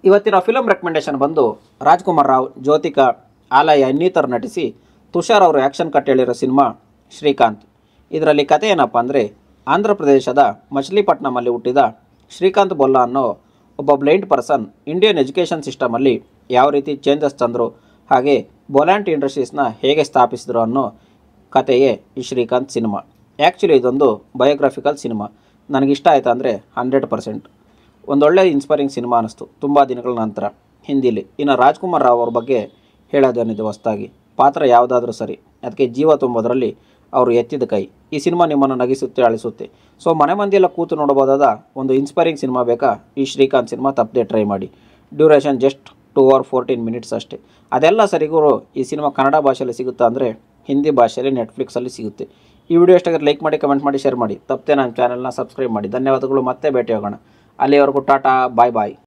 ಇವತ್ತಿನ film recommendation ಬಂದು ರಾಜ್ಕುಮಾರ್ ರಾವ್, ಜ್ಯೋತಿಕಾ, ಆಲಯ ಇನ್ನಿತರು ನಟಿಸಿ ತುಷಾರ್ ಅವರು ಆ್ಯಕ್ಷನ್ ಕಟ್ ಹೇಳಿರೋ ಸಿನಿಮಾ ಶ್ರೀಕಾಂತ್. ಇದರಲ್ಲಿ ಕತೆ ಏನಪ್ಪ ಅಂದರೆ, ಆಂಧ್ರ ಪ್ರದೇಶದ ಮಚಿಲಿಪಟ್ನಮಲ್ಲಿ ಹುಟ್ಟಿದ ಶ್ರೀಕಾಂತ್ ಬೊಲ್ಲ ಅನ್ನೋ ಒಬ್ಬ ಬ್ಲೈಂಡ್ ಪರ್ಸನ್ ಇಂಡಿಯನ್ ಎಜುಕೇಷನ್ ಸಿಸ್ಟಮಲ್ಲಿ ಯಾವ ರೀತಿ ಚೇಂಜಸ್ ತಂದರು, ಹಾಗೆ ಬೊಲ್ಯಾಂಟ್ ಇಂಡಸ್ಟ್ರೀಸ್ನ ಹೇಗೆ ಸ್ಥಾಪಿಸಿದ್ರು ಅನ್ನೋ ಕತೆಯೇ ಈ ಶ್ರೀಕಾಂತ್ ಸಿನಿಮಾ. ಆ್ಯಕ್ಚುಲಿ ಇದೊಂದು ಬಯೋಗ್ರಾಫಿಕಲ್ ಸಿನಿಮಾ. ನನಗಿಷ್ಟ ಆಯಿತು ಅಂದರೆ 100%. ಒಂದೊಳ್ಳೆ ಇನ್ಸ್ಪೈರಿಂಗ್ ಸಿನಿಮಾ ಅನ್ನಿಸ್ತು ತುಂಬ ದಿನಗಳ ನಂತರ ಹಿಂದಿಲಿ. ಇನ್ನು ರಾಜ್ಕುಮಾರ್ ರಾವ್ ಅವ್ರ ಬಗ್ಗೆ ಹೇಳೋದೇನಿದೆ ಹೊಸದಾಗಿ, ಪಾತ್ರ ಯಾವುದಾದ್ರೂ ಸರಿ, ಅದಕ್ಕೆ ಜೀವ ತುಂಬೋದ್ರಲ್ಲಿ ಅವರು ಎತ್ತಿದ ಕೈ. ಈ ಸಿನಿಮಾ ನಿಮ್ಮನ್ನು ನಗಿಸುತ್ತೆ, ಅಳಿಸುತ್ತೆ. ಸೊ ಮನೆ ಮಂದಿಯೆಲ್ಲ ಕೂತು ನೋಡಬಹುದಾದ ಒಂದು ಇನ್ಸ್ಪೈರಿಂಗ್ ಸಿನಿಮಾ ಬೇಕಾ, ಈ ಶ್ರೀಕಾಂತ್ ಸಿನಿಮಾ ತಪ್ಪದೆ ಟ್ರೈ ಮಾಡಿ. ಡ್ಯೂರೇಷನ್ ಜಸ್ಟ್ 2 hours 14 minutes ಅಷ್ಟೇ. ಅದೆಲ್ಲ ಸರಿಗೂ ಈ ಸಿನಿಮಾ ಕನ್ನಡ ಭಾಷೆಯಲ್ಲಿ ಸಿಗುತ್ತಾ ಅಂದರೆ ಹಿಂದಿ ಭಾಷೆಯಲ್ಲಿ ನೆಟ್ಫ್ಲಿಕ್ಸಲ್ಲಿ ಸಿಗುತ್ತೆ. ಈ ವಿಡಿಯೋ ಇಷ್ಟಾಗಿ ಲೈಕ್ ಮಾಡಿ, ಕಮೆಂಟ್ ಮಾಡಿ, ಶೇರ್ ಮಾಡಿ. ತಪ್ಪದೆ ನನ್ನ ಚಾನಲ್ನ ಸಬ್ಸ್ಕ್ರೈಬ್ ಮಾಡಿ. ಧನ್ಯವಾದಗಳು. ಮತ್ತೆ ಭೇಟಿ ಹೋಗೋಣ. ಅಲ್ಲಿವರೆಗೂ ಟಾಟಾ, ಬಾಯ್ ಬಾಯ್.